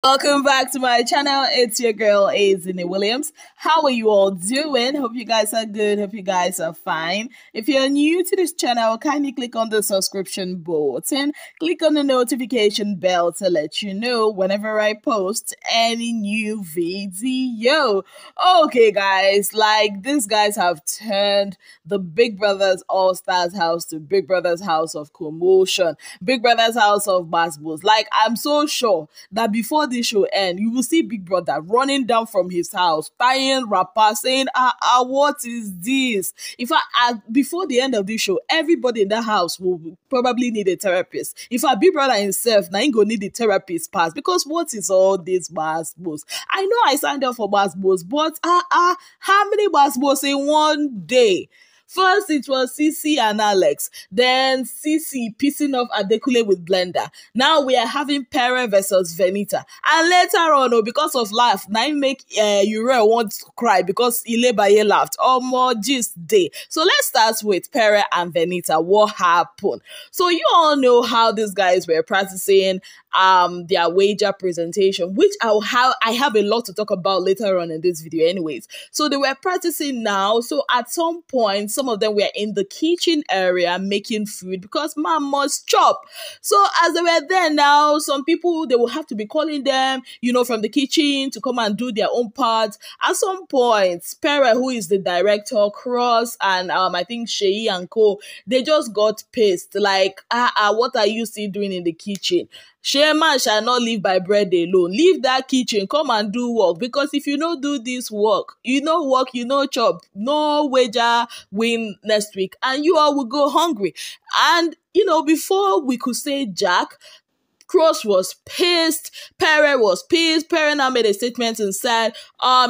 Welcome back to my channel. It's your girl Azine Williams. How are you all doing? Hope you guys are good. Hope you guys are fine. If you're new to this channel, kindly click on the subscription button. Click on the notification bell to let you know whenever I post any new video. Okay, guys, like these guys have turned the Big Brothers All Stars house to Big Brothers House of Commotion, Big Brothers House of Basbos. Like, I'm so sure that before this show end, you will see Big Brother running down from his house, tying rapper, saying, what is this? In fact, before the end of this show, everybody in that house will probably need a therapist. In fact, Big Brother himself, now he gonna need a therapist pass, because what is all this Basbos? I know I signed up for Basbos, but how many Basbos in one day? First, it was Cece and Alex. Then Cece pissing off Adekule with blender. Now we are having Pere versus Venita. And later on, because of laugh, now make Uriel want to cry because Illebaye laughed. More gist day. So let's start with Pere and Venita. What happened? So you all know how these guys were practicing their wager presentation, which I have a lot to talk about later on in this video anyways. So they were practicing now. So at some point, some of them were in the kitchen area making food because mom must chop. So as they were there now, some people, they will have to be calling them, from the kitchen to come and do their own part. At some point, Pere, who is the director, Cross, and I think Sheyi and Co, they just got pissed. Like, what are you still doing in the kitchen? Man shall not live by bread alone. Leave that kitchen, come and do work. Because if you don't do this work, chop, no wager win next week, and you all will go hungry. And before we could say Jack, Cross was pissed. Pere was pissed. Pere now made a statement and said,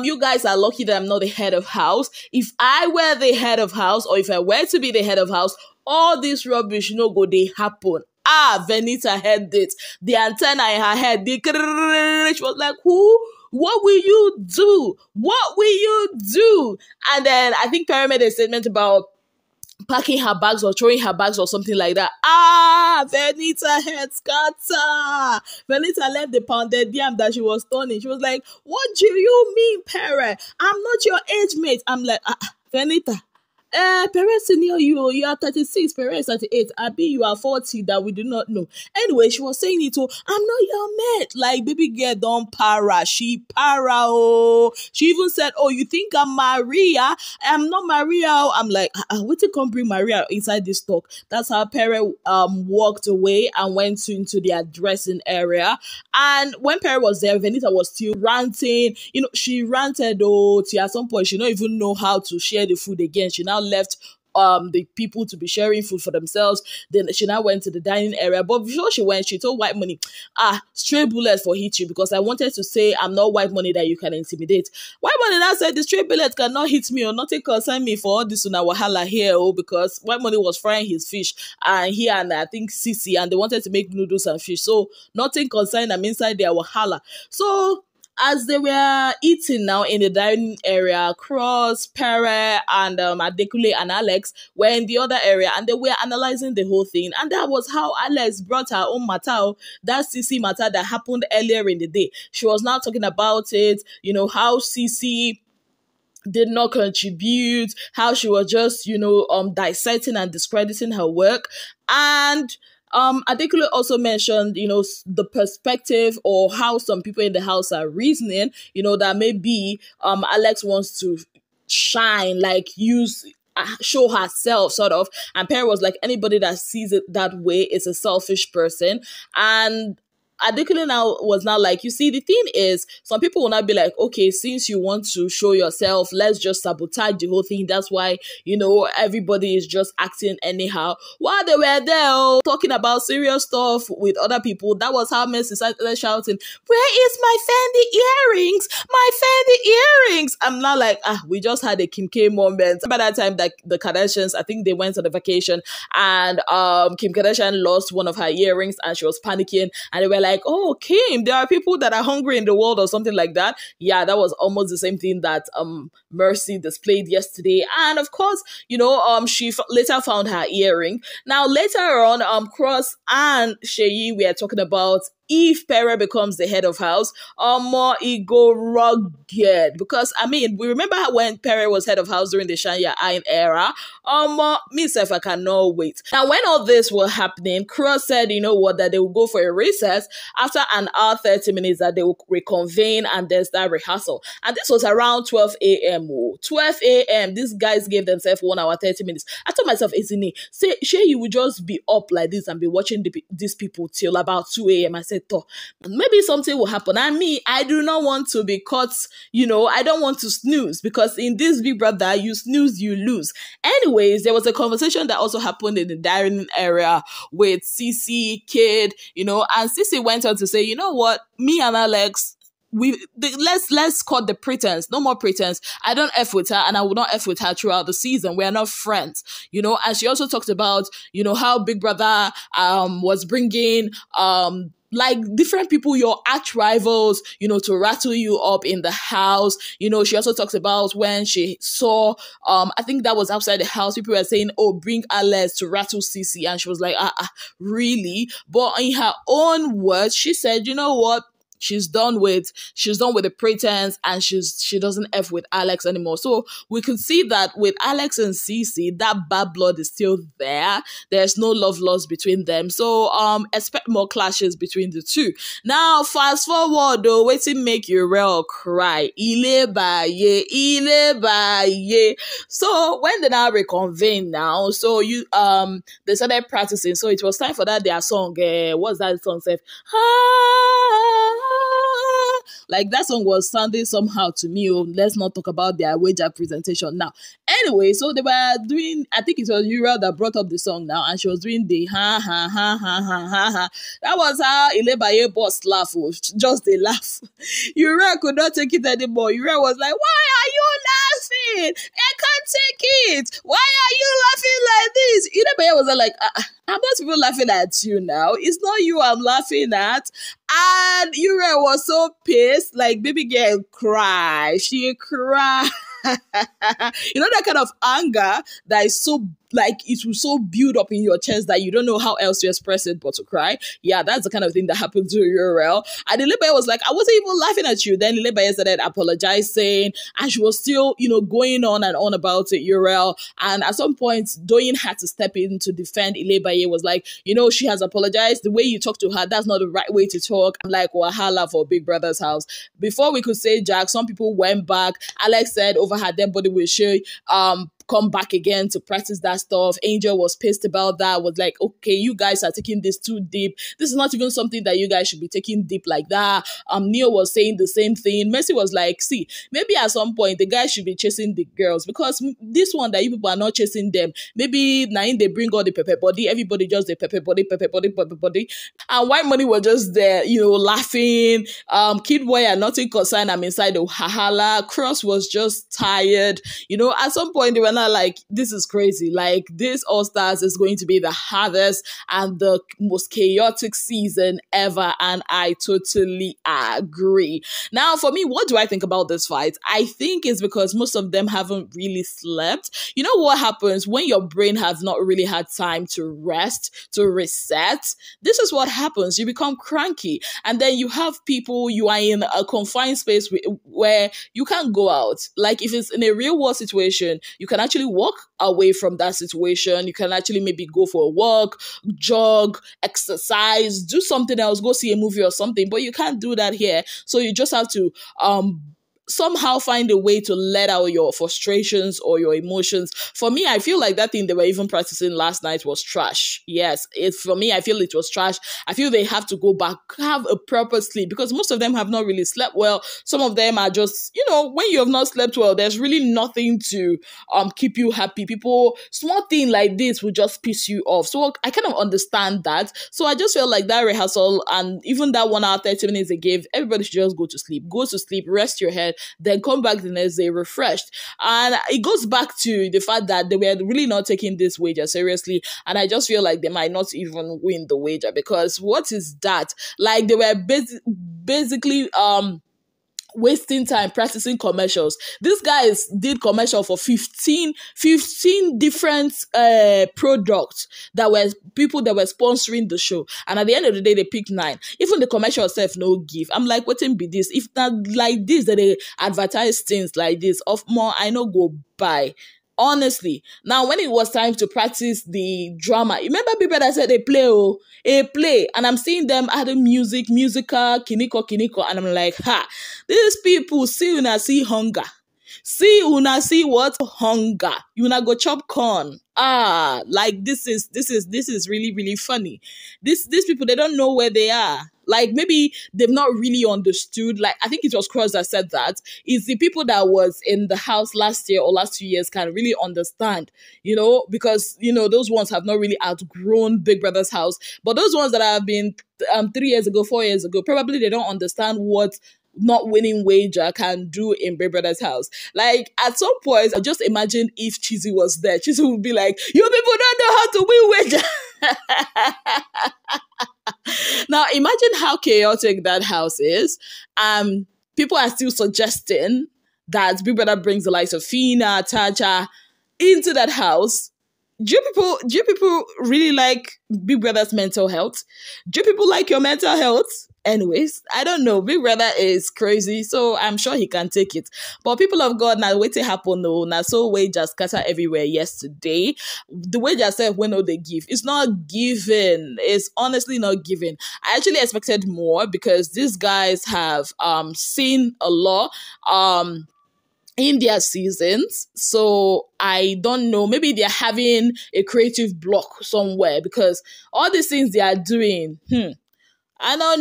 you guys are lucky that I'm not the head of house. If I were the head of house, or if I were to be the head of house, all this rubbish go they happen. Venita heard it. The antenna in her head, she was like, who? What will you do? What will you do? And then I think Pere made a statement about packing her bags or throwing her bags or something like that. Venita head scatter. Venita left the pounded yam that she was turning. She was like, what do you mean, Pere? I'm not your age mate. I'm like, Venita. Pere senior, you are 36, Pere is 38, Abi, you are 40, that we do not know. Anyway, she was saying it, I'm not your mate. Like, baby girl, don't para. She para, oh. She even said, you think I'm Maria? I'm not Maria. I'm like, what to come bring Maria inside this talk? That's how Pere walked away and went into their dressing area. And when Pere was there, Venita was still ranting. She ranted, till at some point, she don't even know how to share the food again. She now left the people to be sharing food for themselves. Then she now went to the dining area, but before she went, she told White Money, stray bullet for hit you, because I wanted to say I'm not White Money that you can intimidate. White Money now said the stray bullet cannot hit me or nothing concern me for all this Wahala here, because White Money was frying his fish and he and I think Cece, and they wanted to make noodles and fish, so nothing concerned them inside their Wahala. So as they were eating now in the dining area, Cross, Pere, and Adekule and Alex were in the other area, and they were analyzing the whole thing. And that was how Alex brought her own matter, that CC matter that happened earlier in the day. She was now talking about it, how CC did not contribute, how she was just, dissecting and discrediting her work. And Adekule also mentioned, the perspective or how some people in the house are reasoning, that maybe Alex wants to shine, like show herself sort of. And Pere was like, anybody that sees it that way is a selfish person. And Adekule was now like, you see, the thing is, some people will not be like, okay, since you want to show yourself, let's just sabotage the whole thing. That's why, everybody is just acting anyhow. While they were there talking about serious stuff with other people, that was how Messi started shouting, where is my Fendi earrings? My Fendi earrings! I'm not like, we just had a Kim K moment. By that time, that the Kardashians, I think they went on a vacation, and Kim Kardashian lost one of her earrings and she was panicking, and they were like, oh, Kim, there are people that are hungry in the world or something like that. Yeah, that was almost the same thing that Mercy displayed yesterday. And of course, she later found her earring. Now, later on, Cross and Sheyi, we are talking about if Pere becomes the head of house, more it go rugged. Because I mean, we remember when Pere was head of house during the Shania Ayin era. Myself, I cannot wait. Now, when all this was happening, Cross said, you know what, that they will go for a recess after an hour, 30 minutes, that they will reconvene and then start rehearsal. And this was around 12 a.m. 12 a.m. These guys gave themselves 1 hour, 30 minutes. I told myself, isn't it? Say, sure, you would just be up like this and be watching these people till about 2 a.m. I said, maybe something will happen. And me, I do not want to be caught, I don't want to snooze, because in this Big Brother, you snooze, you lose. Anyways, there was a conversation that also happened in the dining area with Cece, Kid, and Cece went on to say, you know what, me and Alex, let's cut the pretense. No more pretense. I don't F with her, and I will not F with her throughout the season. We are not friends, and she also talked about, how Big Brother was bringing like different people, your arch rivals, to rattle you up in the house. She also talks about when she saw, I think that was outside the house, people were saying, oh, bring Alex to rattle Cece. And she was like, really? But in her own words, she said, you know what? She's done with the pretense, and she doesn't F with Alex anymore. So we could see that with Alex and Cece, that bad blood is still there. There's no love lost between them. So expect more clashes between the two. Now fast forward though, waiting make Uriel cry. Illebaye. So when they now reconvene now, so they started practicing. So it was time for their song. What's that song said? Like that song was sounding somehow to me. Let's not talk about their wager presentation now. Anyway, so they were doing, I think it was Uriel that brought up the song now, and she was doing the ha ha ha ha ha ha ha. That was how Illebaye boss laugh, just they laugh. Uriel could not take it anymore. Uriel was like, why are you laughing? I can't take it. Why are you laughing like this? Illebaye was like, I'm not even laughing at you now. It's not you I'm laughing at. And Uriel was so pissed, like baby girl cry. She cried. That kind of anger that is so, like, it will so build up in your chest that you don't know how else to express it but to cry. Yeah, that's the kind of thing that happened to Uriel. And Illebaye was like, I wasn't even laughing at you. Then Illebaye started apologizing, and she was still, going on and on about it, Uriel. And at some point, Doyin had to step in to defend Illebaye. Was like, she has apologized. The way you talk to her, that's not the right way to talk. I'm like, Wahala for Big Brother's house. Before we could say Jack, some people went back. Alex said over her dead body will show come back again to practice that stuff. Angel was pissed about that, was like, okay, you guys are taking this too deep. This is not even something that you guys should be taking deep like that. Neil was saying the same thing. Mercy was like, see, maybe at some point the guys should be chasing the girls, because this one that you people are not chasing them. Maybe now they bring all the pepper body, everybody just the pepper body. And White Money was just there, laughing. Kid Boy and nothing concerned. I'm inside the Wahala. Cross was just tired. At some point they were not like, this is crazy. Like, this All Stars is going to be the hardest and the most chaotic season ever. And I totally agree. Now, for me, what do I think about this fight? I think it's because most of them haven't really slept. You know what happens when your brain has not really had time to rest, to reset? This is what happens. You become cranky. And then you have people, you are in a confined space where you can't go out. Like, if it's in a real world situation, you can actually walk away from that situation. You can actually maybe go for a walk, jog, exercise, do something else, go see a movie or something. But you can't do that here. So you just have to somehow find a way to let out your frustrations or your emotions. For me, I feel like that thing they were even practicing last night was trash. Yes, for me, I feel it was trash. I feel they have to go back, have a proper sleep, because most of them have not really slept well. Some of them are just, when you have not slept well, there's really nothing to keep you happy. People, small thing like this will just piss you off. So I kind of understand that. So I just felt like that rehearsal and even that 1 hour, 30 minutes they gave, everybody should just go to sleep. Go to sleep, rest your head, then come back the next day refreshed. And it goes back to the fact that they were really not taking this wager seriously. And I just feel like they might not even win the wager, because what is that? Like, they were basically wasting time practicing commercials. These guys did commercial for 15 different products that were people that were sponsoring the show. And at the end of the day, they picked 9. Even the commercial itself no give. I'm like, what be this? If not like this, that they advertise things like this, of more, I know go buy. Honestly, now when it was time to practice the drama, you remember people that said they play, a play, and I'm seeing them adding musical, kiniko, and I'm like, ha, these people see una see hunger. See una see what? Hunger. You una go chop corn. Like this is really, really funny. These people, they don't know where they are. Like maybe they've not really understood. Like I think it was Cross that said that. It's the people that was in the house last year or last 2 years can really understand, because those ones have not really outgrown Big Brother's house. But those ones that have been 3 years ago, 4 years ago, probably they don't understand what not winning wager can do in Big Brother's house. Like at some point, I just imagine if Chizzy was there, Chizzy would be like, "You people don't know how to win wager." Now imagine how chaotic that house is. People are still suggesting that Big Brother brings the likes of Fina, Taja into that house. Do you people really like Big Brother's mental health? Do people like your mental health? Anyways, I don't know. Big Brother is crazy, so I'm sure he can take it. But people of God, now wait to happen though. Now so wages scatter everywhere yesterday. The wages self when they give. It's not given. It's honestly not given. I actually expected more because these guys have seen a lot in their seasons. So I don't know, maybe they're having a creative block somewhere because all these things they are doing, I don't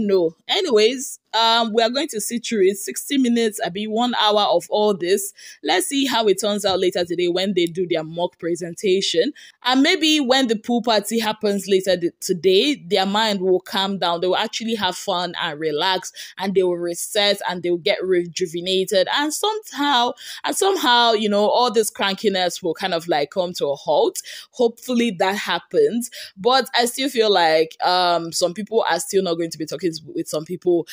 know. Anyways, we are going to see through it. 60 minutes, 1 hour of all this. Let's see how it turns out later today when they do their mock presentation. And maybe when the pool party happens later today, their mind will calm down. They will actually have fun and relax, and they will reset and they will get rejuvenated. And somehow, all this crankiness will kind of like come to a halt. Hopefully that happens. But I still feel like some people are still not going to be talking with some people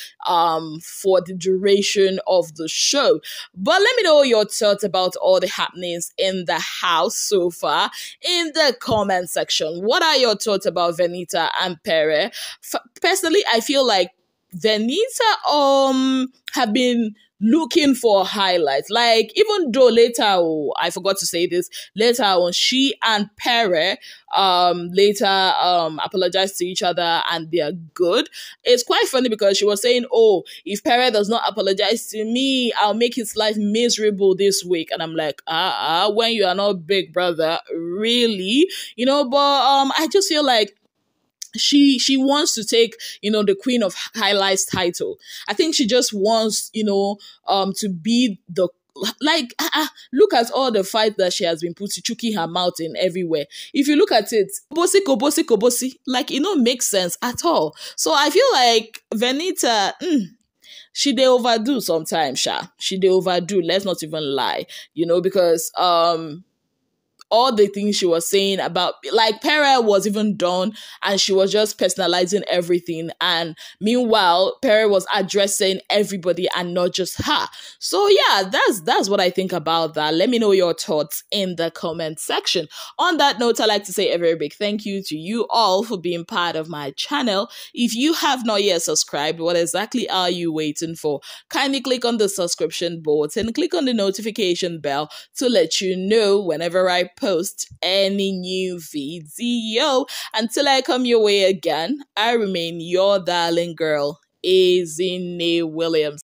for the duration of the show. But let me know your thoughts about all the happenings in the house so far in the comment section. What are your thoughts about Venita and Pere? Personally, I feel like Venita have been looking for highlights. Like, even though later, I forgot to say this, later on, she and Pere later apologized to each other and they're good. It's quite funny because she was saying, if Pere does not apologize to me, I'll make his life miserable this week. And I'm like, when you are not Big Brother, really? But I just feel like she wants to take, the Queen of Highlights title. I think she just wants, to be the, look at all the fight that she has been put to chuki her mouth in everywhere. If you look at it, kobosi, like, it don't make sense at all. So I feel like Venita, she dey overdo sometimes, sha. She dey overdo, let's not even lie, because, all the things she was saying about, like, Pere was even done and she was just personalizing everything. And meanwhile, Pere was addressing everybody and not just her. So yeah, that's what I think about that. Let me know your thoughts in the comment section. On that note, I'd like to say a very big thank you to you all for being part of my channel. If you have not yet subscribed, what exactly are you waiting for? Kindly click on the subscription button and click on the notification bell to let you know whenever I post any new video. Until I come your way again, I remain your darling girl, Illebaye Williams.